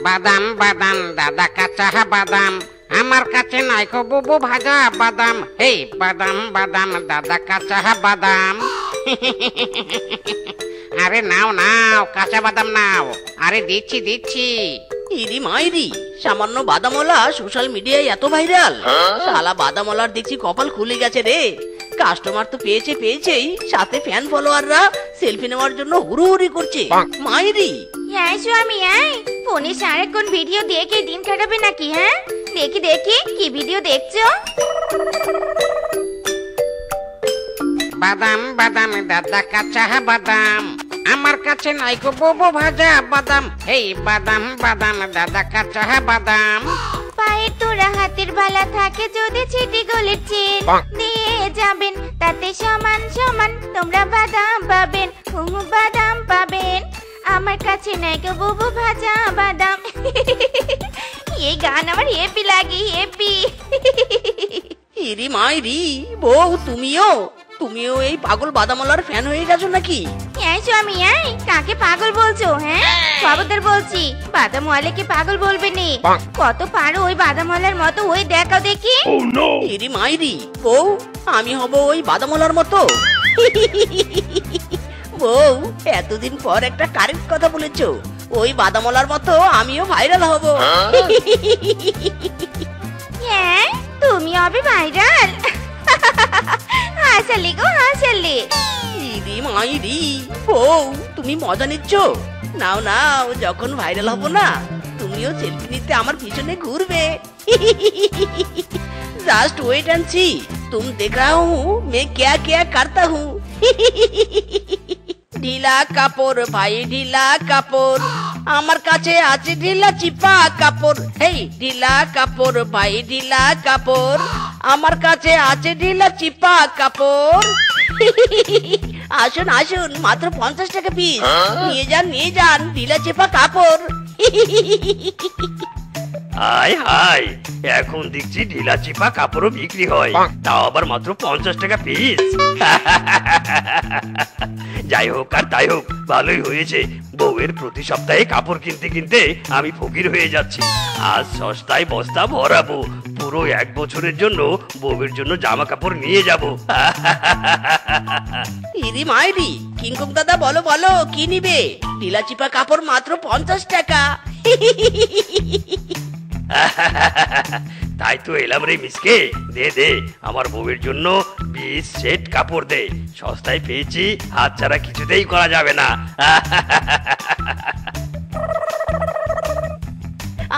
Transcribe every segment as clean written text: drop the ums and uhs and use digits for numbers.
বাদাম বাদাম দাদা কাঁচা বাদাম, আমার কাছে নাই গো বুবু ভাজা বাদাম। এই বাদাম বাদাম দাদা কাঁচা বাদাম। আরে নাও নাও কাঁচা বাদাম নাও। আরে দিচ্ছি দিচ্ছি। ইরি মাইরি, সামান্য বাদামওয়ালা সোশ্যাল মিডিয়ায় এত ভাইরাল। শালা বাদামওয়ালার দেখছি কপাল খুলে গেছে রে। কাস্টমার তো পেয়েছেই, সাথে ফ্যান ফলোয়াররা সেলফি নেওয়ার জন্য হুড়োহুড়ি করছে। মাইরি স্বামী ফোনে সারাক্ষণ ভিডিও দেখে দিন কাটাবে নাকি? হ্যাঁ দেখি দেখি কি ভিডিও দেখছো? বাদাম বাদাম দাদা কাঁচা বাদাম, আমার কাছে নাই গো বুবু ভাজা বাদাম। এই বাদাম বাদাম দাদা কাঁচা বাদাম। পায়ের তোরা হাতের বালা থাকে যদি ছিটি গলের চেন দিয়ে যাবেন, তাতে সমান সমান তোমরা বাদাম পাবেন। বাদাম পাবেন, আমার কাছে নাই গো বুবু ভাজা বাদাম। এই গান আমার হেপি লাগে, হেপি। ইরি মাইরি, বউ তুমিও এই পাগল বাদামওয়ালার ফ্যান হয়ে গেছো নাকি? স্বামী কাকে পাগল বলছো? হ্যাঁ খবরদার বলছি, বাদামওয়ালাকে পাগল বলবে নি। কত পারো ওই বাদামওয়ালার মতো হয়ে দেখাও দেখি। ইরি মাইরি, বউ আমি হব ওই বাদামওয়ালার মতো? বউ এতদিন পর একটা কারেক্ট কথা বলেছো। ওই বাদামওয়ালার মতো আমিও ভাইরাল হব। হ্যাঁ তুমি হবে ভাইরাল। হাসালি গো হাসালি। ইরি মাইরি, বউ তুমি মজা নিচ্ছ? নাও নাও, যখন ভাইরাল হব না তুমিও সেলফি নিতে আমার পিছনে ঘুরবে। জাস্ট ওয়েট এন্ড সি, तुम देख रहा हूँ मैं क्या क्या करता हूँ। ঢিলা কাপড় ভাই ঢিলা কাপড়, আমার কাছে আছে ঢিলা চিপা কাপড়। হেই ঢিলা কাপড় ভাই ঢিলা কাপড়, আমার কাছে আছে ঢিলা চিপা কাপড়। আসুন আসুন, মাত্র 50 টাকা পিস। নিয়ে যান ঢিলা চিপা কাপড়। হাই হাই, এখন দেখছি ঢিলা চিপা কাপড়ও বিক্রি হয়, তাও আবার মাত্র 50 টাকা পিস। যাই হোক আর তাই হোক, ভালোই হয়েছে। বউয়ের প্রতি সপ্তাহে কাপড় কিনতে কিনতে আমি ফকির হয়ে যাচ্ছি। আজ সস্তায় বস্তা ভরাবো, পুরো 1 বছরের জন্য বউয়ের জন্য জামা কাপড় নিয়ে যাব। ইরি মাইরি, কিংকং দাদা বলো বলো কি নিবে? ঢিলা চিপা কাপড় মাত্র 50 টাকা। তাই তো এলাম রে মিসকে। দে আমার বউয়ের জন্য 20 সেট কাপড় দে। সস্তায় পেয়েছি, হাত ছাড়া কিছুতেই করা যাবে না।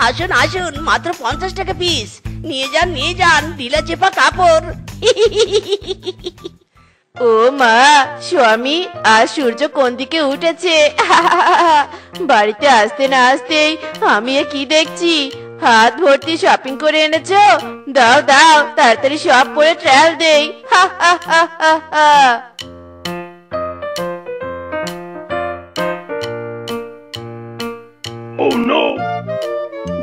আসুন আসুন, মাত্র 50 টাকা পিস। নিয়ে যান ঢিলা চেপা কাপড়। ও মা স্বামী, আজ সূর্য কোন দিকে উঠেছে? বাড়িতে আসতে না আসতেই আমি কি দেখছি, হাত ভর্তি শপিং করে এনেছো। দাও দাও তাড়াতাড়ি সব পরে ট্রায়াল দেই।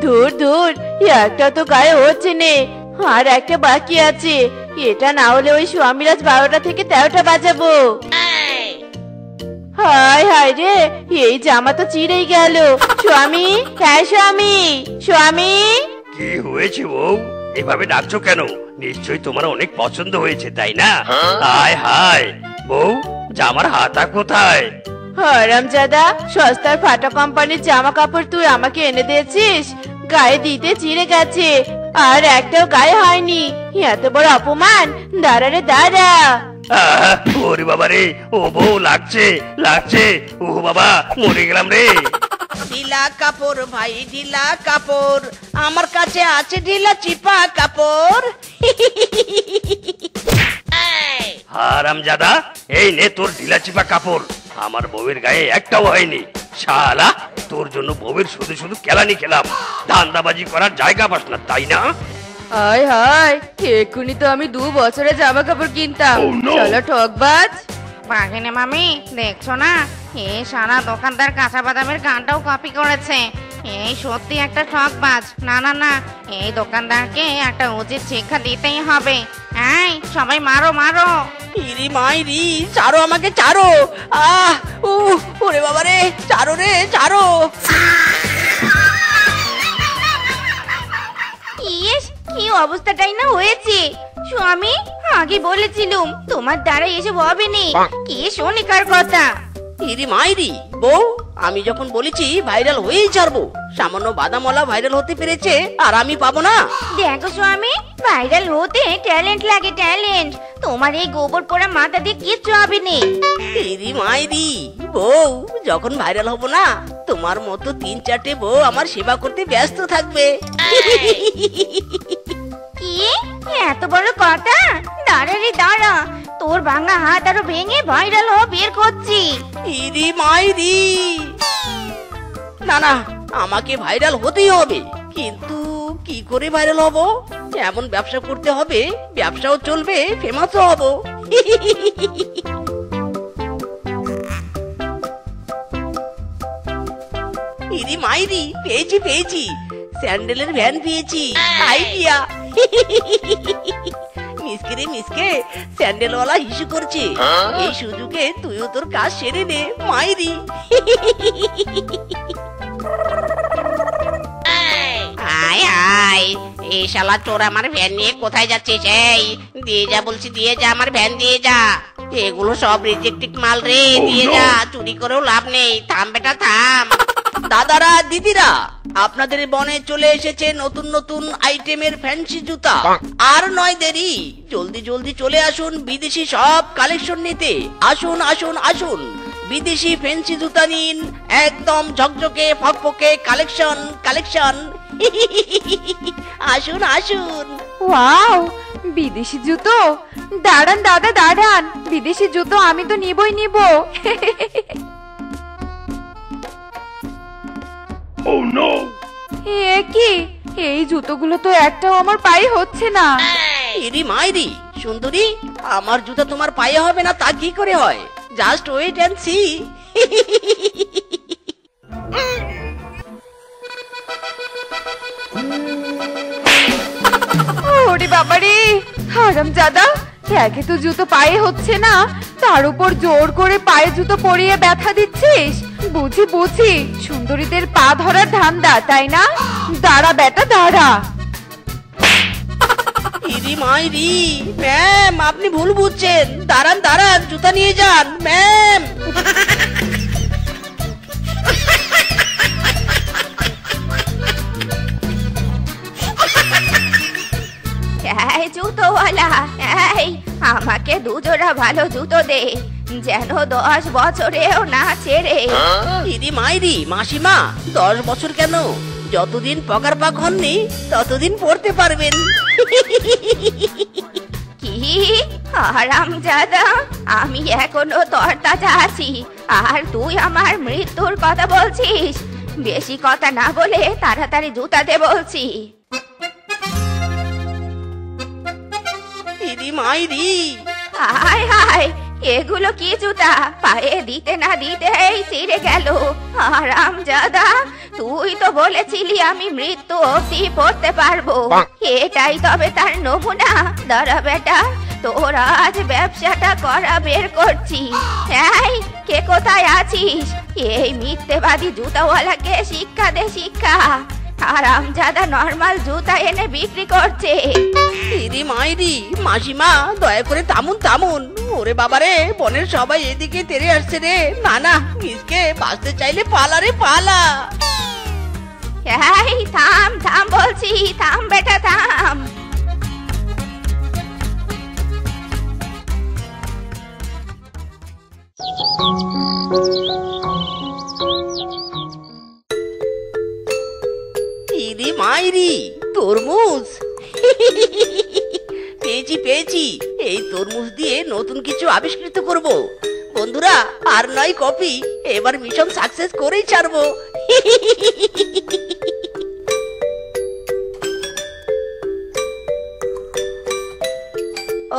ধুর ধুর, একটা তো গায়ে হচ্ছে নে, আর একটা বাকি আছে। এটা না হলে ওই স্বামীরাজ 12টা থেকে 13টা বাজাবো। হায় হায় রে, এই জামা তো চিড়েই গেল। স্বামী, হ্যাঁ স্বামী। কি হয়েছে বউ, এভাবে ডাকছো কেন? নিশ্চয়ই তোমার অনেক পছন্দ হয়েছে তাই না? হায় হায় বউ, জামার হাতা কোথায়? হারামজাদা, সস্তার ফাটা কোম্পানির জামা কাপড় তুই আমাকে এনে দিয়েছিস, গায়ে দিতে চিড়ে গেছে, আর একটাও গায়ে হয়নি। এত বড় অপমান! দাঁড়া রে দাঁড়া। ওরে বাবা রে, ও বউ লাগছে। ও বাবা, মরে গেলাম রে। ঢিলা কাপড় ভাই ঢিলা কাপড়, আমার কাছে আছে ঢিলা চিপা কাপড়। হারামজাদা, এই নে তোর ঢিলা চিপা কাপড়। আমার বউয়ের গায়ে একটাও হয়নি। শালা, তোর জন্য বউয়ের শুধু শুধু কেলানি খেলাম। ধান্দাবাজি করার জায়গা পাস না তাই না? হায় হায়, এক্ষুনি তো আমি 2 বছরে জামা কাপড় কিনতাম। চলো ঠকবাজ। বাঘিনী মামি দেখছো না, এই সারা দোকানদার কাঁচা বাদামের গানটাও কপি করেছে। এই সত্যি একটা ঠকবাজ। না না না, এই দোকানদারকে একটা উচিত শিক্ষা দিতেই হবে। এই সবাই মারো মারো। ইরি মাইরি, ছাড়ো আমাকে, ছাড়ো। ওরে বাবা রে, ছাড়ো রে, ছাড়ো। অবস্থাটাই না হয়েছে। স্বামী, আগে বলেছিলুম তোমার দ্বারা এসব হবে নি, কে শোনে কার কথা? ইরি মাইরি বউ, আমি যখন বলেছি ভাইরাল হয়েই ছাড়বো, সামান্য বাদামওয়ালা ভাইরাল হতে পেরেছে আর আমি পাবো না? দেখো স্বামী, ভাইরাল হতে ট্যালেন্ট লাগে, ট্যালেন্ট। তোমার এই গোবর পোড়া মাথা দিয়ে কিচ্ছু হবে নি। ইরি মাইরি বউ, যখন ভাইরাল হবো না, তোমার মতো 3-4টে বউ আমার সেবা করতে ব্যস্ত থাকবে। কি এত বড় কথা? দাঁড়া রে দাঁড়া, তোর ভাঙা হাত আরো ভেঙে ভাইরাল হওয়া বের করছি। ইরি মাইরি, না না, আমাকে ভাইরাল হতেই হবে, কিন্তু কি করে ভাইরাল হব? এমন ব্যবসা করতে হবে, ব্যবসাও চলবে, ফেমাসও হব। ইরি মাইরি, পেয়েছি পেয়েছি, স্যান্ডেলের ভ্যান পেয়েছি, আইডিয়া। মিসকে রে মিসকে, স্যান্ডেলওয়ালা হিসু করছে, এই সুযোগে তুইও তোর কাজ সেরে নে মাইরি। আয় আয়, এই শালা চোর আমার ভ্যান নিয়ে কোথায় যাচ্ছিস? এই দিয়ে যা বলছি, দিয়ে যা, আমার ভ্যান দিয়ে যা। এগুলো সব রিজেক্টেড মাল রে, দিয়ে যা, চুরি করেও লাভ নেই। থাম বেটা থাম। দাদারা দিদিরা, আপনাদের বনে চলে এসেছে নতুন নতুন আইটেমের ফ্যান্সি জুতা। আর নয় দেরি, জলদি জলদি চলে আসুন বিদেশি সব কালেকশন নিতে। আসুন আসুন আসুন, বিদেশি ফ্যান্সি জুতা নিন, একদম ঝকঝকে ফকফকে কালেকশন কালেকশন। আসুন আসুন। ওয়াও, বিদেশি জুতো! দাঁড়ান দাদা দাঁড়ান, বিদেশি জুতো আমি তো নিবই নিব। এ কি, এই জুতোগুলো তো একটাও আমার পায়ে হচ্ছে না। ইরি মাইরি সুন্দরী, আমার জুতা তোমার পায়ে হবে না তা কি করে হয়? Just wait and see. ওরে বাবারে, হারামজাদা, একে তো জুতো পায়ে হচ্ছে না, তার উপর জোর করে পায়ে জুতো পরিয়ে ব্যথা দিচ্ছিস। বুঝি বুঝি, সুন্দরীদের পা ধরার ধান্দা, তাই না? দাঁড়া বেটা দাঁড়া। ইরি মাইরি ম্যাম, আপনি ভুল বুঝছেন, দাঁড়ান দাঁড়ান, জুতা নিয়ে যান ম্যাম। এই জুতোওয়ালা, এই আমাকে দুজোড়া ভালো জুতো দে, যেন 10 বছরেও না ছেড়ে। ইরি মাইরি মাসিমা, 10 বছর কেন, যতদিন পগার পাক হননি ততদিন পড়তে পারবেন। কি হারামজাদা, আমি এখনো তরতাজা আছি আর তুই আমার মৃত্যুর কথা বলছিস? বেশি কথা না বলে তাড়াতাড়ি জুতা দে বলছি। ইরি মাইরি, হায় হায়, এগুলো কি জুতা? পায়ে দিতে না দিতেই ছিঁড়ে গেল। হারামজাদা, তুই তো বলেছিলি আমি মৃত্যু অবধি পড়তে পারবো, এটাই তবে তার নমুনা। দাঁড়া বেটা, তোর আজ ব্যবসাটা করা বের করছি। এই, কে কোথায় আছিস? এই মিথ্যেবাদী জুতাওয়ালাকে শিক্ষা দে, শিক্ষা। হারামজাদা নরমাল জুতা এনে বিক্রি করছে। ইরি মাইরি মাসিমা, দয়া করে থামুন থামুন। ওরে বাবারে, বনের সবাই এদিকে তেড়ে আসছে রে। না না, মিসকে বাঁচতে চাইলে পালা রে পালা। এই থাম থাম বলছি, থাম বেটা থাম। ইরি মাইরি তরমুজ। পেয়েছি পেয়েছি, এই তরমুজ দিয়ে নতুন কিছু আবিষ্কৃত করব। বন্ধুরা, আর নয় কপি, এবার মিশন সাকসেস করেই ছাড়বো।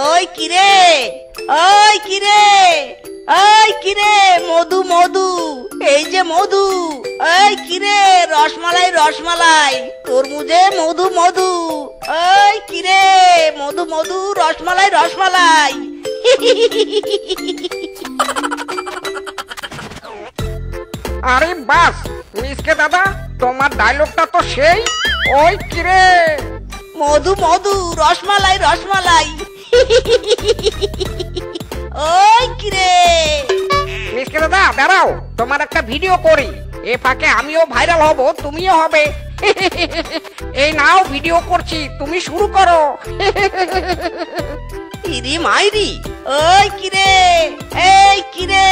ওই কিরে, ওই কিরে, ওই কিরে, মধু মধু, এই যে মধু। ওই কিরে, রসমালাই রসমালাই, তরমুজে মধু মধু। ওই কিরে, মধু মধু, রসমালাই রসমালাই। আরে বাস মিসকে দাদা, তোমার ডায়লগটা তো সেই। ওই কিরে, মধু মধু রসমালাই রসমালাই ওই কিরে মিসকে দাদা দাঁড়াও, তোমার একটা ভিডিও করি। এ ফাঁকে আমিও ভাইরাল হব, তুমিও হবে। এই নাও ভিডিও করছি, তুমি শুরু করো। ইরি মাইরি ওই কিরে, এই কিরে,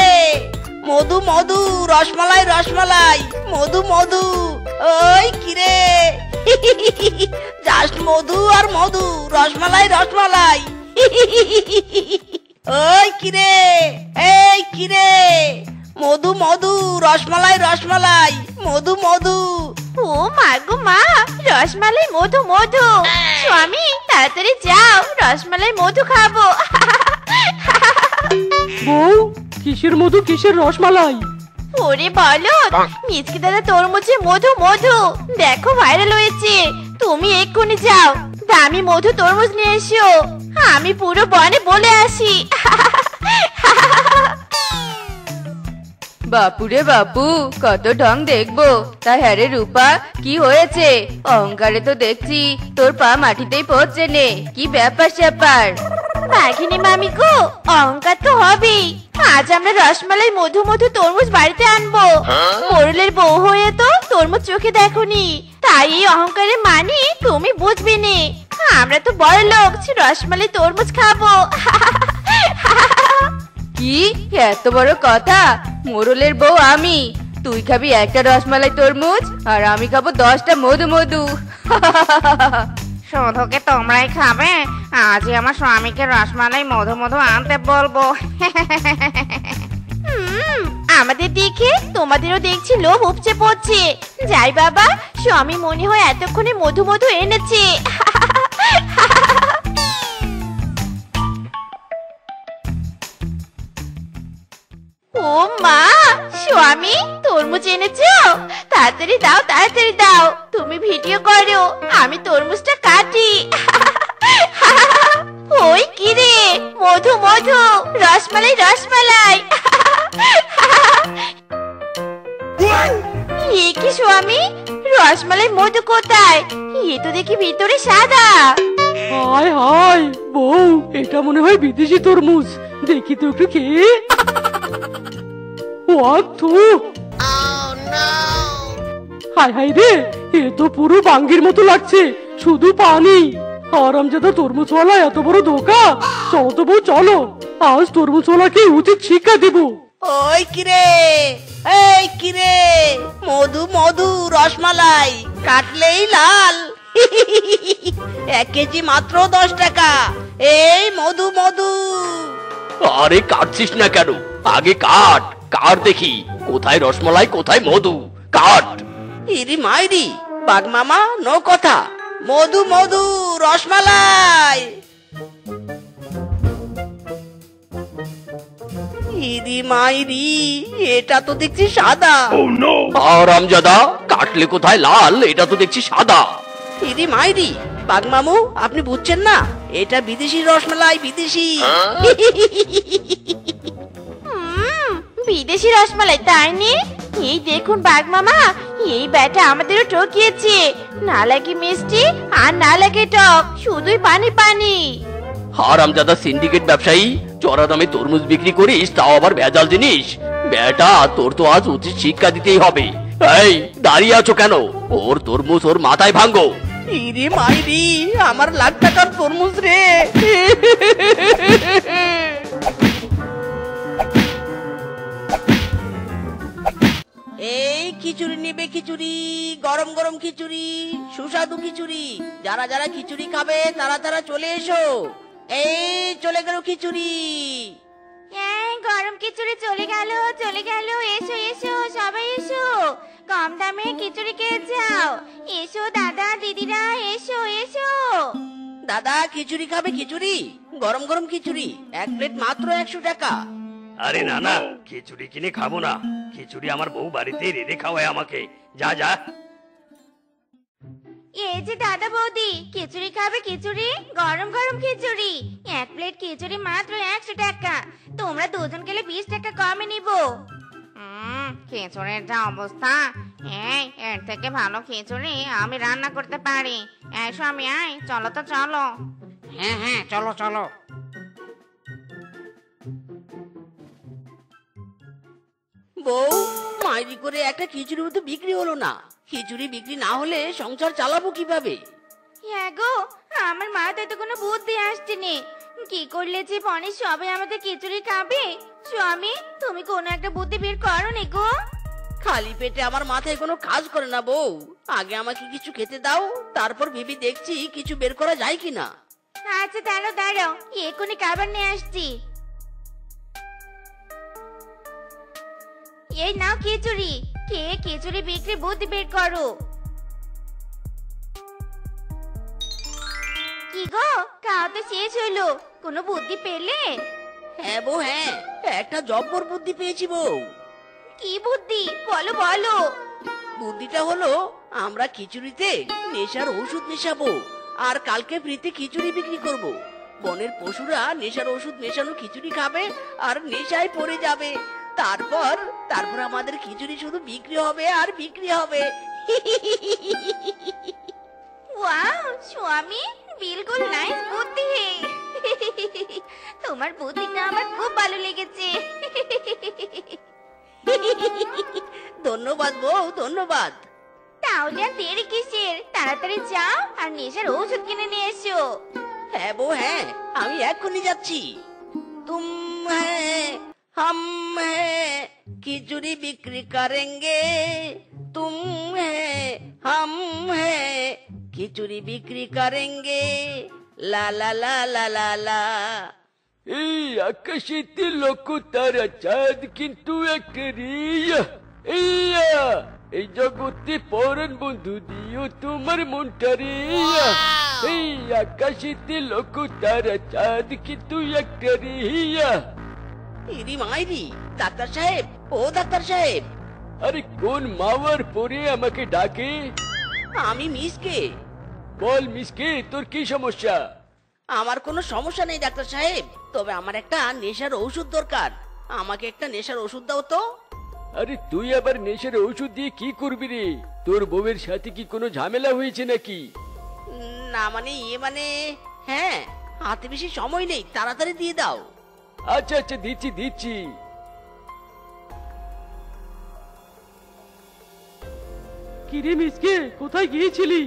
মধু মধু রসমালাই রসমালাই মধু মধু ওই কিরে, জাস্ট মধু আর মধু রসমালাই রসমালাই ওই কিরে, এই কিরে, মধু মধু রসমালাই রসমালাই মধু মধু। ও মা গো মা, রসমালাই মধু মধু। স্বামী তাড়াতাড়ি যাও, রসমালাই মধু খাবো। বউ, কিসের মধু কিসের রসমালাই? ওরে বলো, মিসকে দাদা তরমুজে মধু মধু দেখো ভাইরাল হয়েছে। তুমি এক্ষুনি যাও, দামি মধু তরমুজ নিয়ে এসো। আমি পুরো বনে বলে আসি। বাপুরে বাপু, কত ঢং দেখবো। তা হ্যাঁ রে রূপা, কি হয়েছে? অহংকারে তো দেখছি তোর পা মাটিতেই পড়ছে নে। কি ব্যাপার স্যাপার? বাঘিনী মামি গো, অহংকার তো হবেই। আজ আমরা রসমালাই মধু মধু তরমুজ বাড়িতে আনবো। মোরলের বউ হয়ে তো তরমুজ চোখে দেখোনি, তাই এই অহংকারের মানে তুমি বুঝবে নে। আমরা তো বড় লোক, রসমালাই তরমুজ খাবো। কি এত বড় কথা? মোরলের বউ আমি, তুই খাবি একটা রসমালাই তরমুজ আর আমি খাবো 10টা মধু মধু। শুধু কি তোমরাই খাবে? আজই আমার স্বামীকে রসমালাই মধু মধু আনতে বলবো। আমাদের দেখে তোমাদেরও দেখছি লোভ উপচে পড়ছে। যাই বাবা, স্বামী মনে হয় এতক্ষণে মধু মধু এনেছে। ও মা, স্বামী তরমুজ এনেছো? তাড়াতাড়ি দাও, তাড়াতাড়ি দাও। তুমি ভিডিও করো, আমি তরমুজটা কাটি। ওই কি রে, মধু মধু রসমালাই রসমালাই। এ কি স্বামী, রসমালাই মধু কোথায়? এ তো দেখি ভিতরে সাদা। হায় হায় বউ, এটা মনে হয় বিদেশি তরমুজ। দেখি তো একটু খেয়ে। হায় হায় রে, এ তো পুরো বাঙ্গির মতো লাগছে, শুধু পানি। আরামজাদা তরমুজওয়ালা এত বড় ধোকা। চলো তো বউ চলো, আজ তরমুজওয়ালাকে উচিত শিক্ষা দিব। ওই কিরে, এই কিরে, মধু মধু রসমালাই কাটলেই লাল। 1 কেজি মাত্র 10 টাকা। এই মধু মধু। আরে কাটছিস না কেন? আগে কাট, কাট দেখি কোথায় রসমালাই কোথায় মধু। কাট। ইরি মাইরি, বাঘ মামা নো কথা। মধু মধু রসমালাই। ইরি মাইরি, এটা তো দেখছি সাদা। আরামজাদা, কাটলে কোথায় লাল, এটা তো দেখছি সাদা। ইরি মাইরি, বাঘ মামু আপনি বুঝছেন না, এটা বিদেশি রসমালাই, বিদেশি। বিদেশি রসমালাই তাই নি? এই দেখুন বাঘ মামা, এই ব্যাটা আমাদেরও ঠকিয়েছে। না লাগে মিষ্টি আর না লাগে টক, শুধুই পানি পানি। হারামজাদা সিন্ডিকেট ব্যবসায়ী, চড়া দামে তরমুজ বিক্রি করিস, তাও আবার ভেজাল জিনিস। বেটা, তোর তো আজ উচিত শিক্ষা দিতেই হবে। এই দাঁড়িয়ে আছো কেন? ওর তরমুজ ওর মাথায় ভাঙ্গো। ইরি মাইরি, আমার লাখ টাকার তরমুজ রে। এই খিচুড়ি নেবে, খিচুড়ি, গরম গরম খিচুড়ি, সুস্বাদু খিচুড়ি। যারা যারা খিচুড়ি খাবে তারা তারা চলে এসো। এই চলে গেল খিচুড়ি। এই গরম খিচুড়ি চলে গেল, চলে গেল। এসো এসো সবাই এসো, কম দামে খিচুড়ি খেয়ে যাও। এসো দাদা দিদিরা, এসো এসো। দাদা খিচুড়ি খাবে? খিচুড়ি, গরম গরম খিচুড়ি, 1 প্লেট মাত্র 100 টাকা। আরে না না, খিচুড়ি কিনে খাবো না। খিচুড়ি আমার বউ বাড়িতে রেঁধে খাওয়ায় আমাকে। যা যা। এই যে দাদা বৌদি, খিচুড়ি খাবে? খিচুড়ি, গরম গরম খিচুড়ি। 1 প্লেট খিচুড়ি মাত্র 100 টাকা। তোমরা দুজন গেলে 20 টাকা কমে নিব। খিচুড়ির যা অবস্থা, এর থেকে ভালো খিচুড়ি আমি রান্না করতে পারি। এই স্বামী, আয় চলো তো চলো। হ্যাঁ হ্যাঁ, চলো চলো। বউ, মাইরি করে একটা খিচুড়ি তো বিক্রি হলো না। খিচুড়ি বিক্রি না হলে সংসার চালাবো কিভাবে? হ্যাঁ গো, আমার মাথায় তো কোনো বুদ্ধি আসছে নে। কি করলে যে পরে সবাই আমাদের খিচুড়ি খাবে? স্বামী, তুমি কোনো একটা বুদ্ধি বের করো নে গো। খালি পেটে আমার মাথায় কোনো কাজ করে না বউ। আগে আমাকে কিছু খেতে দাও, তারপর ভেবে দেখছি কিছু বের করা যায় কিনা। আচ্ছা দাঁড়াও দাঁড়াও, এক্ষুনি খাবার নিয়ে আসছি। এই নাও খিচুড়ি, কে খিচুড়ি বিক্রি বুদ্ধি বের করো। কি গো, খাওয়া তো শেষ হলো, কোনো বুদ্ধি পেলে? হ্যাঁ বউ, হ্যাঁ, একটা জব্বর বুদ্ধি পেয়েছি বউ। কি বুদ্ধি বলো বলো। বুদ্ধিটা হলো, আমরা খিচুড়িতে নেশার ওষুধ মেশাবো, আর কালকে ফ্রিতে খিচুড়ি বিক্রি করব। বনের পশুরা নেশার ওষুধ মেশানো খিচুড়ি খাবে আর নেশায় পড়ে যাবে। তারপর তারপর আমাদের খিচুড়ি শুধু বিক্রি হবে আর বিক্রি হবে। ওয়াও স্বামী, বিলকুল নাইস বুদ্ধি। তোমার বুদ্ধিটা আমার খুব ভালো লেগেছে। ধন্যবাদ বউ, ধন্যবাদ। তাহলে আর দেরি কিসের, তাড়াতাড়ি যাও আর নেশার ঔষধ কিনে নিয়ে এসো। হ্যাঁ বউ, হ্যাঁ, আমি এক্ষুনি যাচ্ছি। তুম হ্যাঁ हम हैं खिचड़ी बिक्री करेंगे, तुम हैं हम हैं खिचड़ी बिक्री करेंगे, ला ला ला ला ला ला। এই আকাশেতে লক্ষ তারা চাঁদ কিন্তু একটা রিয়া। এই জগতে পরাণ বন্ধু দিও তোমার মনটা রিয়া। এই আকাশেতে লক্ষ তারা চাঁদ কিন্তু একটা রিয়া। ইরি মাইরি, ডাক্তার সাহেব, ও ডাক্তার সাহেব। আরে কোন মাওয়ার পরে আমাকে ডাকে? আমি মিসকে। বল মিসকে, তোর কি সমস্যা? আমার কোনো সমস্যা নেই ডাক্তার সাহেব, তবে আমার একটা নেশার ওষুধ দরকার। আমাকে একটা নেশার ওষুধ দাও তো। আরে তুই আবার নেশার ওষুধ দিয়ে কি করবি রে? তোর বউয়ের সাথে কি কোনো ঝামেলা হয়েছে নাকি? না মানে হ্যাঁ, হাতে বেশি সময় নেই, তাড়াতাড়ি দিয়ে দাও। আচ্ছা আচ্ছা, দিচ্ছি দিচ্ছি। কিরে মিসকে, কোথায় গিয়েছিলি?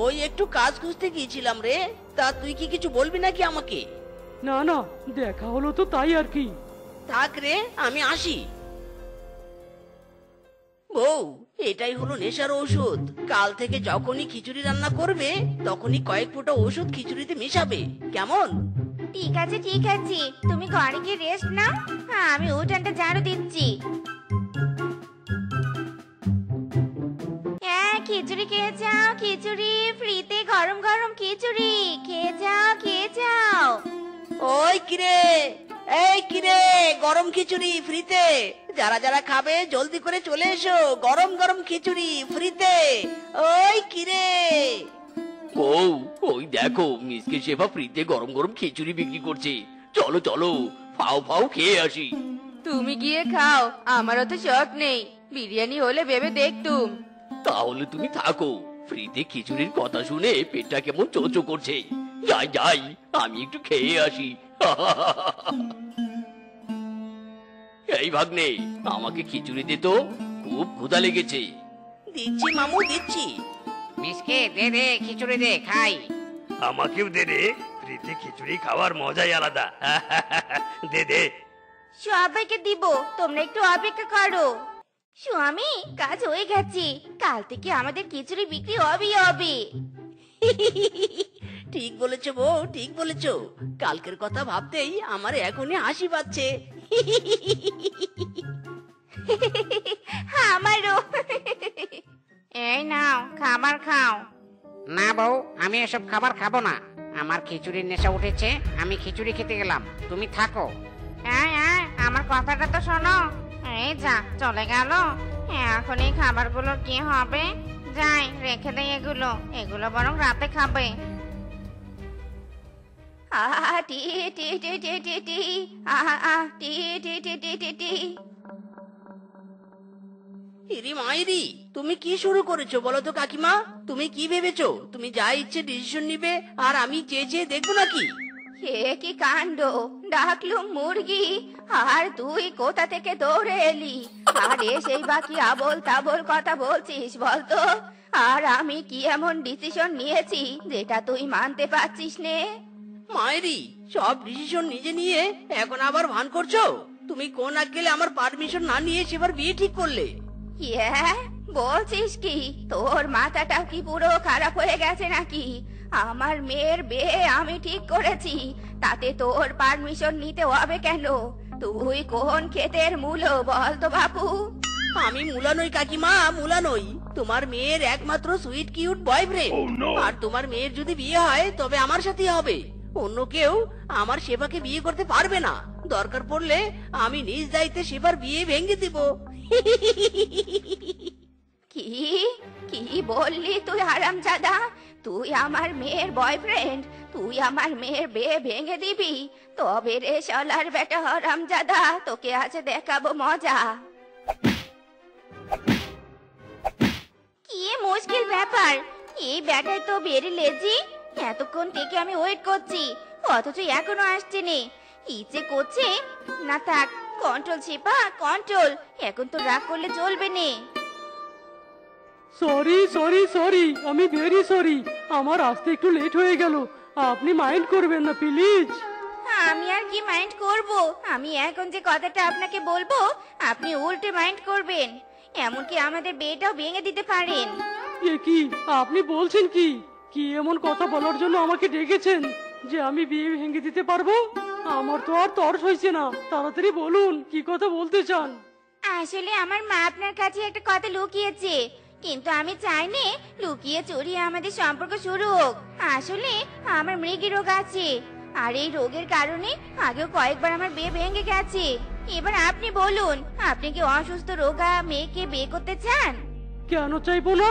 ওই একটু কাজ খুঁজতে গিয়েছিলাম রে। তা তুই কি কিছু বলবি নাকি আমাকে? না না, দেখা হলো তো তাই আর কি। থাক রে, আমি আসি। বউ, এটাই হলো নেশার ঔষধ। কাল থেকে যখনই খিচুড়ি রান্না করবে তখনই কয়েক ফোঁটা ওষুধ খিচুড়িতে মেশাবে, কেমন? ঠিক আছে ঠিক আছে, তুমি ঘরে গিয়ে রেস্ট নাও, আমি উঠানটা ঝাড়ু দিচ্ছি। হ্যাঁ, খিচুড়ি খেয়ে যাও, খিচুড়ি ফ্রিতে, গরম গরম খিচুড়ি খেয়ে যাও খেয়ে যাও। ওই কিরে, এই কিরে, গরম খিচুড়ি ফ্রিতে। যারা যারা খাবে জলদি করে চলে এসো, গরম গরম খিচুড়ি ফ্রিতে। ওই কিরে। বউ, ওই দেখো মিসকে শেফা ফ্রিতে গরম গরম খিচুড়ি বিক্রি করছে। চলো চলো, ফাও ফাও খেয়ে আসি। তুমি গিয়ে খাও, আমারও তো শখ নেই। বিরিয়ানি হলে ভেবে দেখতুম। তাহলে তুমি থাকো। ফ্রিতে খিচুড়ির কথা শুনে পেটটা কেমন চোচো করছে। যাই যাই, আমি একটু খেয়ে আসি। এই ভাগ্নে, আমাকে খিচুড়ি দে তো, খুব ক্ষুধা লেগেছে। দিচ্ছি মামু, দিচ্ছি। মিসকে দে দে, খিচুড়ি দে, খাই। আমাকেও দে রে, ফ্রিতে খিচুড়ি খাওয়ার মজাই আলাদা। দে দে। সবাইকে দিব, তোমরা একটু অপেক্ষা করো। স্বামী, কাজ হয়ে গেছে, কাল থেকে আমাদের খিচুড়ি বিক্রি হবেই হবে। ঠিক বলেছো বউ, ঠিক বলেছো। কালকের কথা ভাবতেই আমার এখনই হাসি পাচ্ছে। আমারও। এই নাও খাবার খাও। না বউ, আমি এসব খাবার খাবো না। আমার খিচুড়ির নেশা উঠেছে, আমি খিচুড়ি খেতে গেলাম, তুমি থাকো। আমার কথাটা তো শোনো। এই যা চলে গেল। এখন এই খাবারগুলোর কি হবে? যাই রেখে দেই এগুলো, এগুলো বরং রাতে খাবে। আহা টি টি টি টি টি টি, আহা টি টি টি টি টি টি। ইরি মাইরি, তুমি কি শুরু করেছো বলো তো কাকিমা? তুমি কি ভেবেছো তুমি যা ইচ্ছে ডিসিশন নিবে আর আমি চেয়ে চেয়ে দেখবো নাকি? এ কি কাণ্ড! ডাকলুম মুরগি আর তুই কোথা থেকে দৌড়ে এলি? আর এসেই বাকি আবোল তাবোল কথা বলছিস বলতো? আর আমি কি এমন ডিসিশন নিয়েছি যেটা তুই মানতে পারছিস নে? মায়েরি, সব ডিসিশন নিজে নিয়ে এখন আবার ভান করছো? তুমি কোন আক্কেলে আমার পারমিশন না নিয়ে সেবার বিয়ে ঠিক করলে? ইয়ে, বলছিস কি? তোর মাথাটা কি পুরো খারাপ হয়ে গেছে নাকি? আমার মেয়ের বিয়ে আমি ঠিক করেছি, তাতে তোর পারমিশন নিতে হবে কেন? তুই কোন ক্ষেতের মূলো বল তো বাপু? আমি মুলা নই কাকিমা, মুলা নই। তোমার মেয়ের একমাত্র সুইট কিউট বয়ফ্রেন্ড। আর তোমার মেয়ের যদি বিয়ে হয় তবে আমার সাথেই হবে। অন্য কেউ আমার সেবাকে বিয়ে করতে পারবে না। দরকার পড়লে আমি নিজ দায়িত্বে সেবার বিয়ে ভেঙে দিব। কি কি বললি তুই হারামজাদা? তুই আমার মেয়ের বয়ফ্রেন্ড, তুই আমার মেয়ের বিয়ে ভেঙে দিবি? তবে রে শালার বেটা হারামজাদা, তোকে আজ দেখাবো মজা। কি মুশকিল ব্যাপার! এই ব্যাটায় তো বেরি লেজি। এতক্ষণ থেকে আমি ওয়েট করছি, অথচ এখনো আসছে নে। ইচ্ছে করছে না, থাক, কন্ট্রোল ছিপা কন্ট্রোল। এখন তো রাগ করলে চলবে নে। সরি সরি সরি, আমি ভেরি সরি। আমার আসতে একটু লেট হয়ে গেল, আপনি মাইন্ড করবেন না প্লিজ। আমি আর কি মাইন্ড করব? আমি এখন যে কথাটা আপনাকে বলবো আপনি উল্টে মাইন্ড করবেন, এমনকি আমাদের বিয়েটাও ভেঙে দিতে পারেন। এ কি আপনি বলছেন? কি কি এমন কথা বলার জন্য আমাকে ডেকেছেন যে আমি বিয়ে ভেঙে দিতে পারবো? আমার তো আর তর্স হয়েছে না, তাড়াতাড়ি বলুন কি কথা বলতে চান। আসলে আমার মা আপনার কাছে একটা কথা লুকিয়েছে, কিন্তু আমি চাইনি লুকিয়ে চুরিয়ে আমাদের সম্পর্ক শুরু হোক। আসলে আমার মৃগী রোগ আছে, আর এই রোগের কারণে আগেও কয়েকবার আমার বিয়ে ভেঙে গেছে। এবার আপনি বলুন, আপনি কি অসুস্থ রোগা মেয়েকে বিয়ে করতে চান? কেন চাইবো না?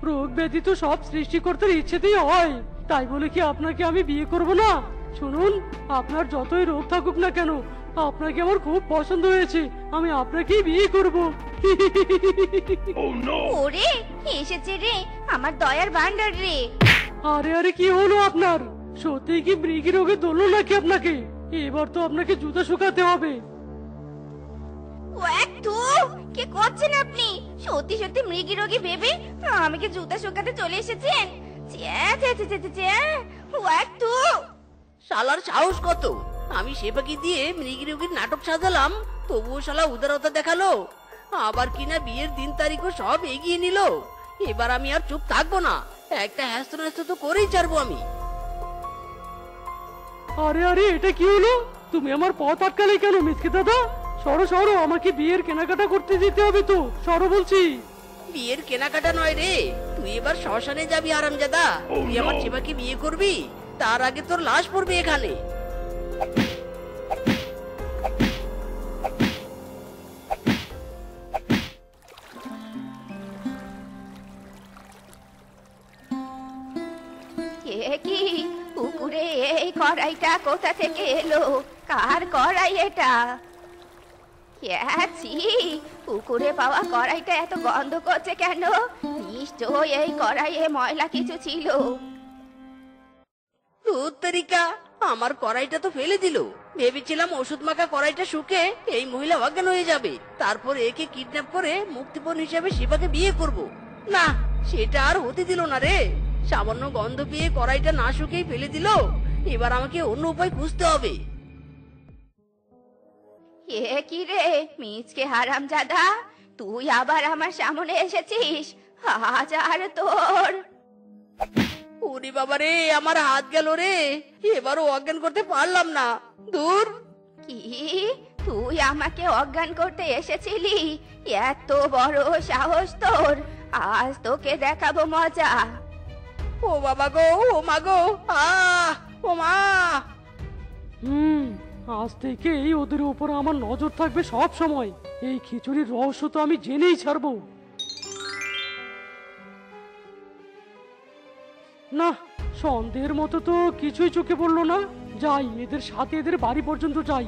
রোগ ব্যাধি তো সব সৃষ্টিকর্তার ইচ্ছেতেই হয়, তাই বলে কি আপনাকে আমি বিয়ে করব না? শুনুন, আপনার যতই রোগ থাকুক না কেন, আপনাকে আমার খুব পছন্দ হয়েছে, আমি আপনাকেই বিয়ে করব। ওরে এসেছে রে আমার দয়ার ভান্ডার রে। আরে আরে, কি হলো আপনার? সত্যি কি মৃগী রোগে ধরলো নাকি আপনাকে? এবার তো আপনাকে জুতা শুকাতে হবে। কি করছেন আপনি? সত্যি সত্যি মৃগী রোগী ভেবে আমাকে জুতা শুকাতে চলে এসেছেন? শালার সাহস কত! আমি সেবাকে দিয়ে মৃগী রোগীর নাটক সাজালাম, তবুও শালা উদারতা দেখালো। আবার কিনা বিয়ের দিন তারিখও সব এগিয়ে নিল। এবার আমি আর চুপ থাকবো না, একটা হ্যাস্ত ন্যাস্ত তো করেই ছাড়বো আমি। আরে আরে, এটা কি হলো? তুমি আমার পথ আটকালে কেন মিসকে দাদা? সরো সরো, আমাকে বিয়ের কেনাকাটা করতে যেতে হবে তো, সরো বলছি। বিয়ের কেনাকাটা নয় রে, তুই এবার শ্মশানে যাবি হারামজাদা। তুই আমার সেবাকে বিয়ে করবি, তার আগে তোর লাশ পড়বে এখানে। এ কি পুকুরে এই কড়াইটা কোথা থেকে এলো? কার কড়াই এটা? ছি, পুকুরে পাওয়া কড়াইটা এত গন্ধ করছে কেন? নিশ্চয় এই কড়াইয়ে ময়লা কিছু ছিল। তরিকা, আমার কড়াইটা তো ফেলে দিল। ভেবেছিলাম ওষুধ মাখা কড়াইটা শুকে এই মহিলা অজ্ঞান হয়ে যাবে, তারপর একে কিডন্যাপ করে মুক্তিপণ হিসেবে শিবাকে বিয়ে করব। না, সেটা আর হতে দিল না রে। সামান্য গন্ধ পেয়ে কড়াইটা না শুকেই ফেলে দিল। এবার আমাকে অন্য উপায় খুঁজতে হবে। এ কি রে মিচকে হারামজাদা, তুই আবার আমার সামনে এসেছিস? হাজার তোর। ওরে বাবা রে, আমার হাত গেল রে, এবারও অজ্ঞান করতে পারলাম না। দূর! কি তুই আমাকে অজ্ঞান করতে এসেছিলি? এত বড় সাহস তোর! আজ তোকে দেখাবো মজা। ও বাবা গো, ও মা গো, ও মা! আজ থেকে এই ওদের উপর আমার নজর থাকবে সব সময়। এই খিচুড়ির রহস্য তো আমি জেনেই ছাড়বো। না, সন্দেহের মতো তো কিছুই চোখে পড়লো না। যাই, এদের সাথে এদের বাড়ি পর্যন্ত যাই।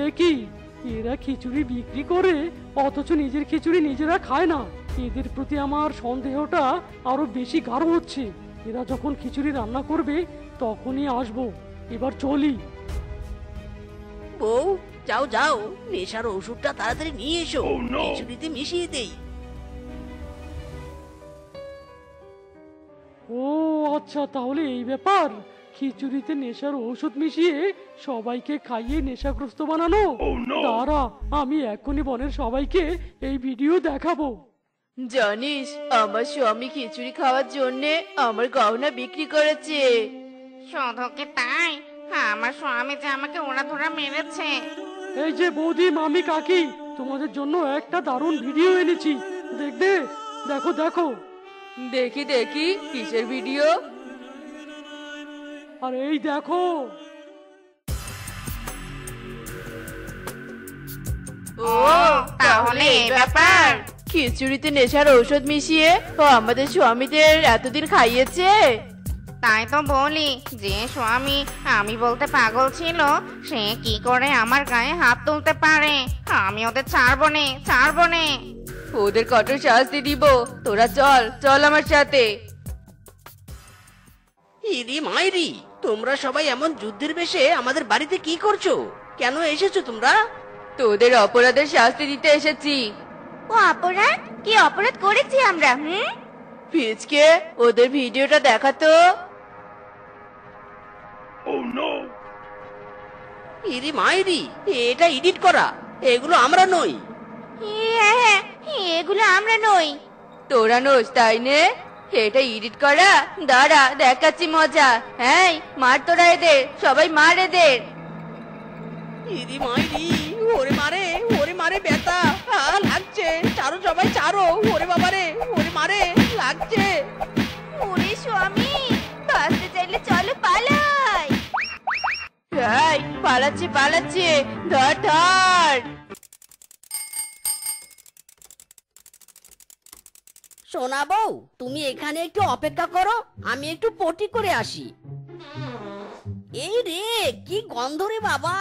এ কি, এরা খিচুড়ি বিক্রি করে অথচ নিজের খিচুড়ি নিজেরা খায় না। এদের প্রতি আমার সন্দেহটা আরো বেশি গাঢ় হচ্ছে। এরা যখন খিচুড়ি রান্না করবে তখনই আসবো। এবার চলি। বউ, যাও যাও, নেশার ওষুধটা তাড়াতাড়ি নিয়ে এসো, খিচুড়িতে মিশিয়ে দেই। ও আচ্ছা, তাহলে এই ব্যাপার। খিচুড়িতে নেশার ঔষধ মিশিয়ে সবাইকে খাইয়ে নেশাগ্রস্ত বানানো। দাঁড়া, আমি এখনই বনের সবাইকে এই ভিডিও দেখাবো। জানিস, আমার স্বামী খিচুড়ি খাওয়ার জন্য আমার গহনা বিক্রি করেছে। শুধু কি তাই, আমার স্বামী যে আমাকে ওড়াধরা মেরেছে। এই যে বৌদি, মামি, কাকি, তোমাদের জন্য একটা দারুণ ভিডিও এনেছি, দেখবে? দেখো দেখো। দেখি দেখি, কিসের ভিডিও? আর এই দেখো। ও, তাহলে এই ব্যাপার। খিচুড়িতে নেশার ঔষধ মিশিয়ে ও আমাদের স্বামীদের এতদিন খাইয়েছে। তাই তো বলি, যে স্বামী আমি বলতে পাগল ছিল, সে কি করে আমার গায়ে হাত তুলতে পারে? আমি ওদের ছাড়বো নে, ছাড়বো নে। ওদের কঠোর শাস্তি দিব। তোরা চল চল আমার সাথে। ইরি মাইরি, তোমরা সবাই এমন যুদ্ধের বেশে আমাদের বাড়িতে কি করছো? কেন এসেছো তোমরা? তোদের অপরাধের শাস্তি দিতে এসেছি। ও অপরাধ? কি অপরাধ করেছি আমরা? ফিজকে ওদের ভিডিওটা দেখাতো। ইরি মাইরি, এটা এডিট করা, এগুলো আমরা নই। হ্যাঁ, এগুলো আমরা নই। তোরা নোস তাই নে? এটা এডিট করা? দাঁড়া, দেখাচ্ছি মজা। হ্যাঁ, মার তোরা এদের, সবাই মার এদের। ইরি মাইরি, ওরে মারে, ওরে মারে, ব্যথা লাগছে, চারো সবাই চারো। ওরে বাবারে, ওরে মারে, লাগছে। ওরে স্বামী, বাঁচতে চাইলে চলো পালাই। এই, পালাচ্ছে পালাচ্ছে, ধর ধর। সোনা বউ, তুমি এখানে একটু অপেক্ষা করো, আমি একটু পটি করে আসি। এই রে, কি গন্ধ রে বাবা!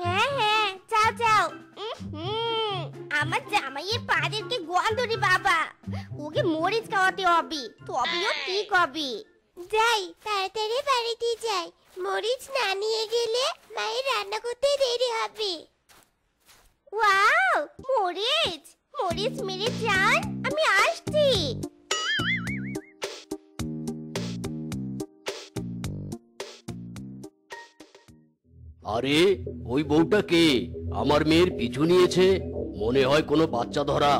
হ্যাঁ, যাও যাও। আমার জামাইয়ের পাদের কি গন্ধ রে বাবা। ওকে মরিচ খাওয়াতে হবে, তবেও ঠিক হবে। যাই, তাড়াতাড়ি বাড়িতে যাই। মরিচ না নিয়ে গেলে মায়ের রান্না করতে দেরি হবে। ওয়াও, মরিচ মরিচ মেরে যান, আমি আসছি। আরে, ওই বউটা কে? আমার মেয়ের পিছু নিয়েছে, মনে হয় কোনো বাচ্চা ধরা।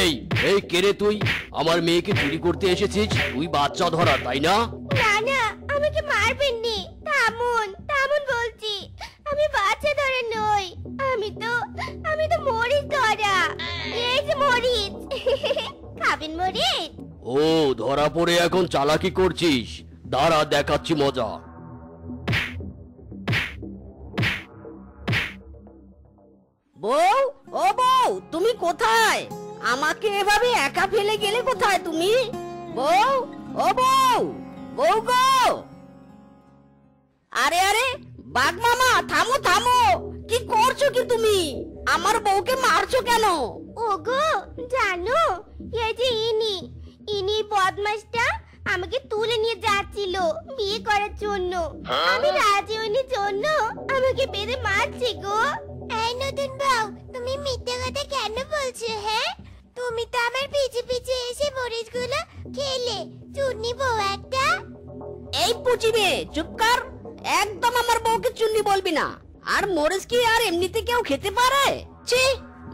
এই এই, কে রে তুই? আমার মেয়েকে চুরি করতে এসেছিস? তুই বাচ্চা ধরা, তাই না? না না, আমাকে মারবেন নি। থামুন থামুন বলছি, আমি বাচ্চা ধরে নই। আমি তো মরিচ ধরা। এই যে মরিচ। খাবেন মরিচ? ও, ধরা পড়ে এখন চালাকি করছিস? দাঁড়া, দেখাচ্ছি মজা। বউ, ও বউ, তুমি কোথায়? আমাকে এভাবে একা ফেলে গেলে কোথায় তুমি? বউ, ও বউ, বউ গো! আরে আরে, বাঘ মামা, থামো থামো! কি করছো কি তুমি? আমার বউকে মারছো কেন? ওগো, জানো, এই যে ইনি বদমাশটা আমাকে তুলে নিয়ে যাচ্ছিল বিয়ে করার জন্য। আমি রাজি হইনি জন্য আমাকে বেঁধে মারছে গো। এই নতুন বউ, তুমি মিথ্যা কথা কেন বলছো? হ্যাঁ, তুমি তো আমার পিছে পিছে এসে মরিচগুলো খেলে। চুন্নি বউ একটা। এই পুচি মেয়ে, চুপ কর! একদম আমার বউকে চুন্নি বলবি না। আর মরিচ কি আর এমনিতে কেউ খেতে পারে? ছি,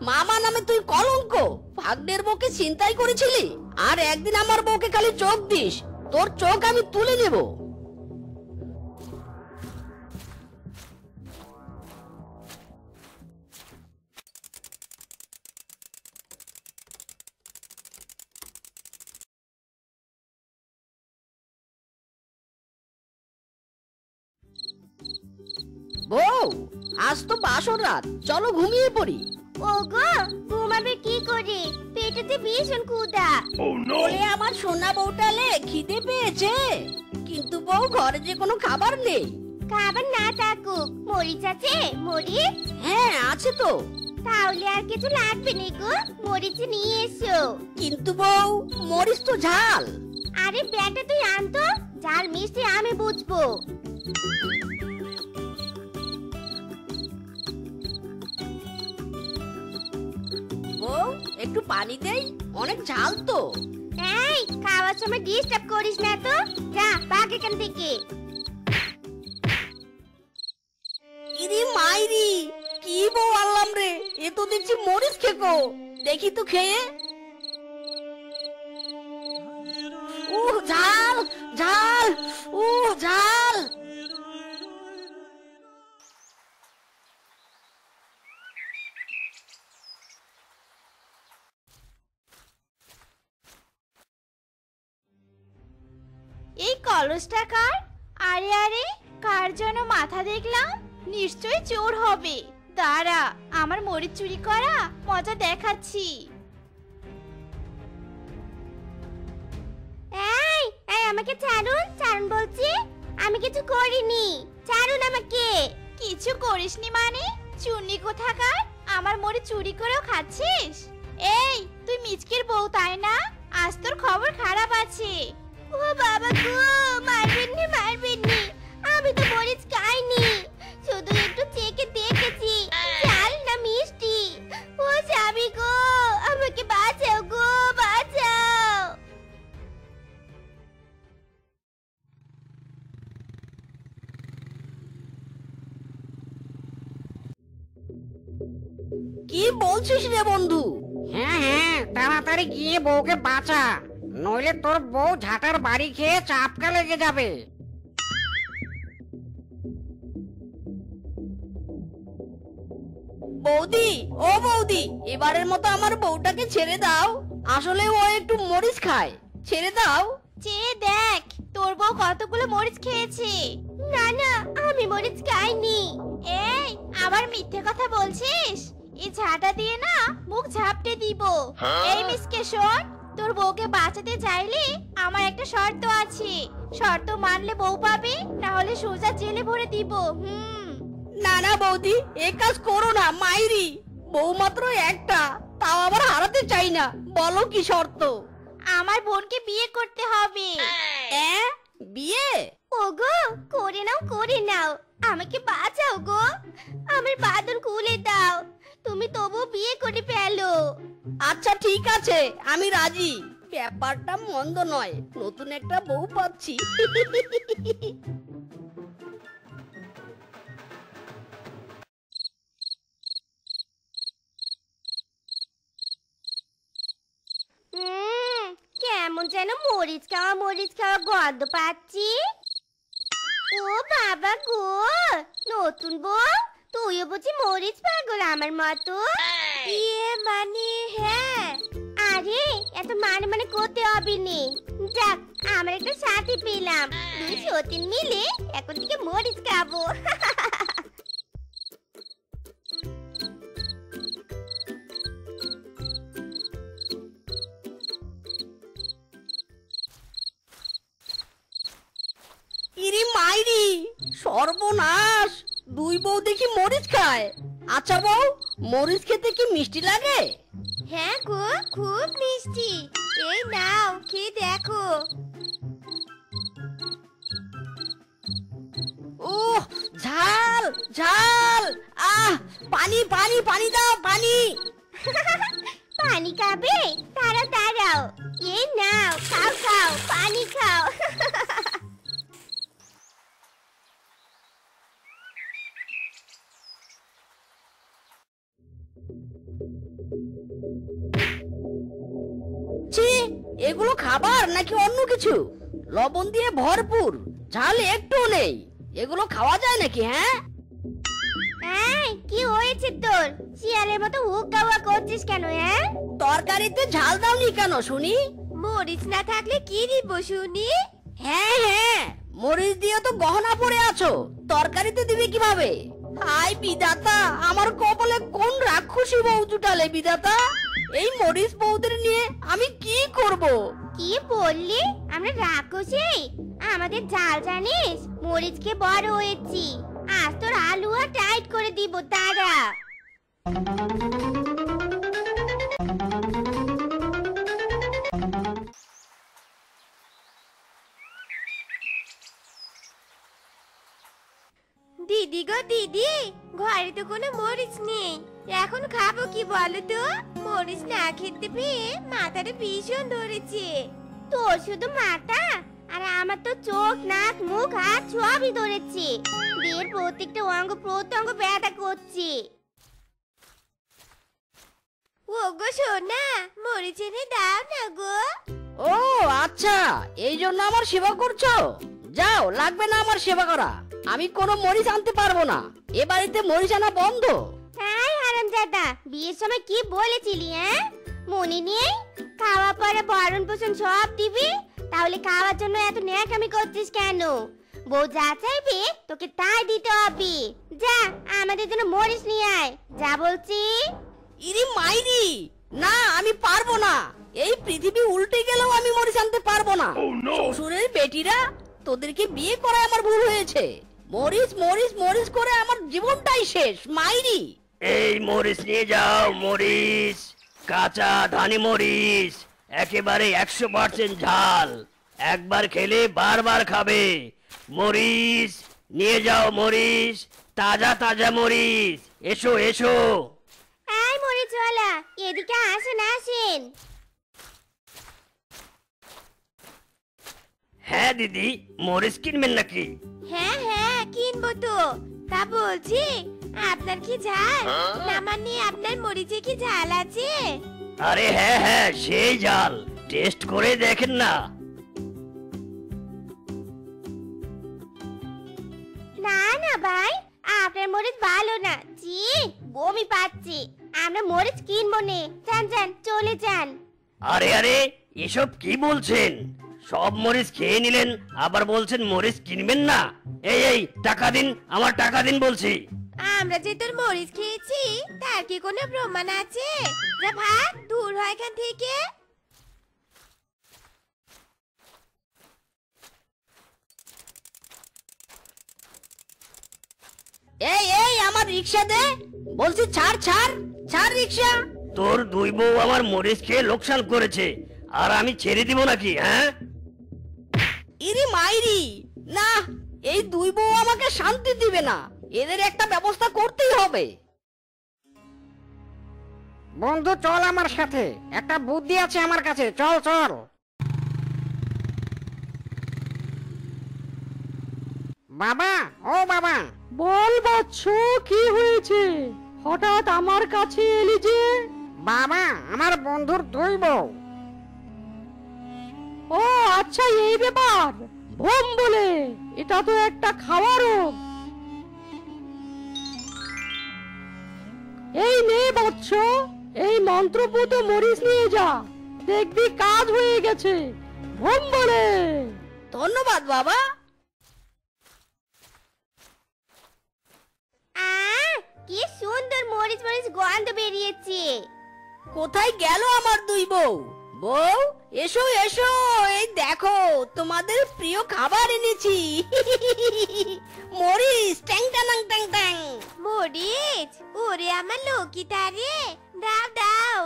মামা নামে তুই কলঙ্ক! ভাগ্নের বউকে ছিনতাই করেছিলি, আর একদিন আমার বউকে খালি চোখ দিস, তোর চোখ আমি তুলে নেব। বউ, আজ তো বাসর রাত, চলো ঘুমিয়ে পড়ি। ওগো ঘুমাবে কি করে, পেটেতে ভীষণ ক্ষুধা। বলে আমার সোনা বউটালে খিদে পেয়েছে, কিন্তু বউ ঘরে যে কোনো খাবার নেই। খাবার না থাকুক, মরিচ আছে? মরিচ? হ্যাঁ আছে তো। তাহলে আর কিছু লাগবে না গো, মরিচ নিয়ে এসো। কিন্তু বউ মরিচ তো ঝাল। আরে বেটা তুই আনতো, ঝাল মিষ্টি আমি বুঝবো। বউ একটু পানি দেই, অনেক ঝাল তো। এই খাওয়ার সময় ডিস্টার্ব করিস না তো, যা ভাগ এখান থেকে। ইরি মাইরি, কি বউ আনলাম রে, এ তো দেখছি মরিচ খেকো। দেখি তো খেয়ে। ঝাল ঝাল, ঝাল। এই কলসটা কার? আরে আরে, কার যেন মাথা দেখলাম, নিশ্চয়ই চোর হবে। দাঁড়া, আমার মরিচ চুরি করা মজা দেখাচ্ছি। এই এই আমাকে ছাড়ুন, ছাড়ুন বলছি, আমি কিছু করিনি, ছাড়ুন আমাকে। কিছু করিসনি মানে? চুন্নি কোথাকার, আমার মরিচ চুরি করেও খাচ্ছিস? এই তুই মিচকের বউ তাই না? আজ তোর খবর খারাপ আছে। ও বাবা গো, মারবেন নি মারবেন নি, আমি তো মরিচ খাইনি, শুধু একটু চেখে দেখেছি ঝাল না মিষ্টি। ও স্বামী গো, আমাকে বাঁচাও গো, বাঁচাও। কি বলছিস রে বন্ধু? হ্যাঁ হ্যাঁ, তাড়াতাড়ি গিয়ে বউকে বাঁচা, নইলে তোর বউ ঝাঁটার বাড়ি খেয়ে চাপকা লেগে যাবে। বৌদি, ও বৌদি, এবারের মতো আমার বউটাকে ছেড়ে দাও, আসলে ও একটু মরিচ খায়, ছেড়ে দাও। চেয়ে দেখ তোর বউ কতগুলো মরিচ খেয়েছে। না না, আমি মরিচ খাইনি। এই আবার মিথ্যে কথা বলছিস, এই ঝাঁটা দিয়ে না মুখ ঝাপটে দিব। এই মিসকে শোন, তোর বউকে বাঁচাতে চাইলে আমার একটা শর্ত আছে, শর্ত মানলে বউ পাবে, না হলে সোজা জেলে ভরে দিব। না না বৌদি, এ কাজ করো না, মাইরি বউ মাত্র একটা, তাও আবার হারাতে চাই না, বলো কি শর্ত? আমার বোনকে বিয়ে করতে হবে। বিয়ে? ওগো করে নাও করে নাও, আমাকে বাঁচাও গো, আমার বাঁধন খুলে দাও, তুমি তবু বিয়ে করে ফেলো। আচ্ছা ঠিক আছে, আমি রাজি, ব্যাপারটা মন্দ নয়, নতুন একটা বউ পাচ্ছি। কেমন যেন মরিচ খাওয়া গন্ধ পাচ্ছি। ও বাবা গো, নতুন বউ, তুইও বুঝি মরিচ পাগল আমার মতো? ইয়ে মানে হ্যাঁ। আরে এত মানে করতে হবে নে, যাক আমার একটা সাথী পেলাম, দুই সতীন মিলে এখন থেকে মরিচ খাবো। ইরি মাইরি, সর্বনাশ, দুই বউ দেখি মরিচ খায়। আচ্ছা বউ, মরিচ খেতে কি মিষ্টি লাগে? হ্যাঁ গো, খুব মিষ্টি, এই নাও খেয়ে দেখো। ওহ ঝাল ঝাল, পানি পানি পানি দাও, পানি। পানি খাবে? দাঁড়াও দাঁড়াও, এই নাও খাও খাও, পানি খাও। ছি, এগুলো খাবার নাকি অন্য কিছু? লবণ দিয়ে ভরপুর, ঝাল একটু নেই, এগুলো খাওয়া যায় নাকি? হ্যাঁ এই কি হয়েছে তোর, শিয়ালের মতো হুক গাওয়া করছিস কেন? হ্যাঁ তরকারিতে ঝাল দাওনি কেন শুনি? মরিচ না থাকলে কি দিব শুনি? হ্যাঁ হ্যাঁ, মরিচ দিয়ে তো গহনা পরে আছো, তরকারিতে দিবে কিভাবে? হাই বিধাতা, আমার কপালে কোন রাক্ষসী বউ জুটালে বিধাতা? এই মরিচ বউদের নিয়ে আমি কি করব? কি বললি? আমরা রাক্ষসী? আমাদের জাল জানিস, মরিচকে বড় হয়েছি। আজ তোর আলুয়া টাইট করে দিব, দাঁড়া। দিদি গো দিদি, ঘরে তো কোনো মরিচ নেই, এখন খাবো কি বলো তো? মরিচ না খেতে পেয়ে মাথাটা ভীষণ ধরেছে। তোর শুধু মাথা, আর আমার তো চোখ, নাক, মুখ, হাত সবই ধরেছে। দেহের প্রত্যেকটা অঙ্গ প্রত্যঙ্গ ব্যথা করছে। ও গো সোনা, মরিচ এনে দাও না গো। ও আচ্ছা, এই জন্য আমার সেবা করছো? যাও, লাগবে না আমার সেবা করা। আমি কোনো মরিচ আনতে পারবো না, এ বাড়িতে মরিচ আনা বন্ধ। হাই হারামজাদা, বিয়ের সময় কি বলেছিলি? মনে নেই? খাওয়া পরে ভরণ পোষণ সব দিবি, তাহলে খাওয়ার জন্য এত ন্যাকামি করছিস কেন? বউ যা চাইবে তোকে তাই দিতে হবে। যা, আমাদের জন্য মরিচ নিয়ে আয়, যা বলছি। ইরি মাইরি, না আমি পারবো না। এই পৃথিবী উল্টে গেলেও আমি মরিচ আনতে পারবো না। শ্বশুরের বেটিরা, তোদেরকে বিয়ে করা আমার ভুল হয়েছে। মরিচ মরিচ মরিচ করে আমার জীবনটাই শেষ, মাইরি। এই মরিচ নিয়ে যাও, মরিচ, কাঁচা ধানি মরিচ, একেবারে 100% ঝাল, একবার খেলে বারবার খাবে। মরিচ নিয়ে যাও, মরিচ, তাজা তাজা মরিচ, এসো এসো। এই মরিচওয়ালা, এদিকে আসেন আসেন। হ্যাঁ দিদি, মরিচ কিনবেন নাকি? হ্যাঁ হ্যাঁ, কিনবো তো। তা বলছি, আপনার কি ঝাল? না মানে আপনার মরিচে কি ঝাল আছে? আরে হ্যাঁ হ্যাঁ, সেই ঝাল, টেস্ট করে দেখেন না। না না ভাই, আপনার মরিচ ভালো না, জি বমি পাচ্ছি। আমরা মরিচ কিনবো নে, যান যান, চলে যান। আরে আরে, এসব কি বলছেন? সব মরিচ খেয়ে নিলেন, আবার বলছেন মরিচ কিনবেন না? এই এই, টাকা দিন, আমার টাকা দিন বলছি। আমরা যে তোর মরিচ খেয়েছি তার কি কোনো প্রমাণ আছে? যা ভাগ, দূর হয় এখান থেকে। এই এই, আমার রিক্সা দে বলছি, ছাড় ছাড় ছাড় রিক্সা। তোর দুই বউ আমার মরিচ খেয়ে লোকসান করেছে, আর আমি ছেড়ে দিব নাকি? হ্যাঁ, ইরি মাইরি, না, এই দুই বউ আমাকে শান্তি দিবে না, এদের একটা ব্যবস্থা করতেই হবে। বন্ধু চল আমার সাথে, একটা বুদ্ধি আছে আমার কাছে, চল চল। বাবা, ও বাবা। বল বাচ্চ, কি হয়েছে? হঠাৎ আমার কাছে এলি যে? বাবা, আমার বন্ধুর দুই বউ। ও আচ্ছা, এই ব্যাপার। ভোম বলে, এটা তো একটা খাওয়া রোগ। এই নে বৎস, এই মন্ত্রপুত মরিচ নিয়ে যা, দেখবি কাজ হয়ে গেছে। ভোম বলে। ধন্যবাদ বাবা। কি সুন্দর মরিচ মরিচ গন্ধ বেরিয়েছে। কোথায় গেল আমার দুই বউ? বউ, এসো এসো, এই দেখো তোমাদের প্রিয় খাবার এনেছি। মরিচ, ট্যাং ট্যাং ট্যাং ট্যাং। মরিচ, ওরে আমার লক্ষ্মীটা রে, দাও দাও।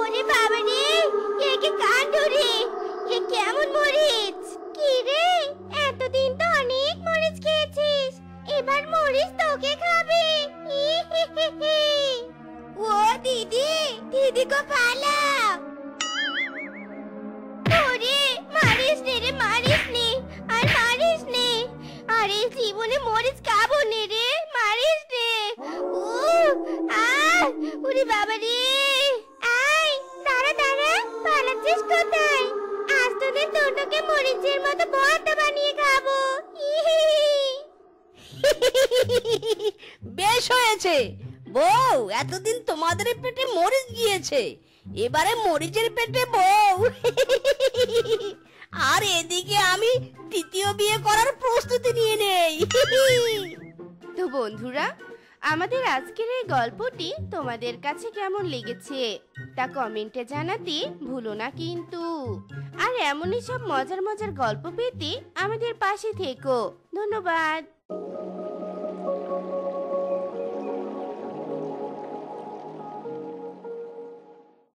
ওরে বাবা রে, এ কি কাণ্ড রে, এ কেমন মরিচ? কি রে, এতদিন তো অনেক মরিচ খেয়েছিস, এবার মরিচ তোকে খাবে। ও দিদি, দিদি গো পালাও। ওরে মারিস নে রে, মারিস নে, আর মারিস নে। আরে জীবনে মরিচ খাবো নে রে, মারিস নে। ও ওরে বাবা রে। আয়, দাঁড়া দাঁড়া, পালাচ্ছিস কোথায়? আজ তোদের দুটোকে মরিচের মতো ভর্তা বানিয়ে খাবো। বেশ হয়েছে বউ, এতদিন তোমাদের পেটে মরিচ গিয়েছে, এবারে মরিচের পেটে বউ। আর এদিকে আমি তৃতীয় বিয়ে করার প্রস্তুতি নিয়ে নেই। তো বন্ধুরা, আমাদের আজকের এই গল্পটি তোমাদের কাছে কেমন লেগেছে তা কমেন্টে জানাতে ভুলো না কিন্তু। আর এমনই সব মজার মজার গল্প পেতে আমাদের পাশে থেকো। ধন্যবাদ।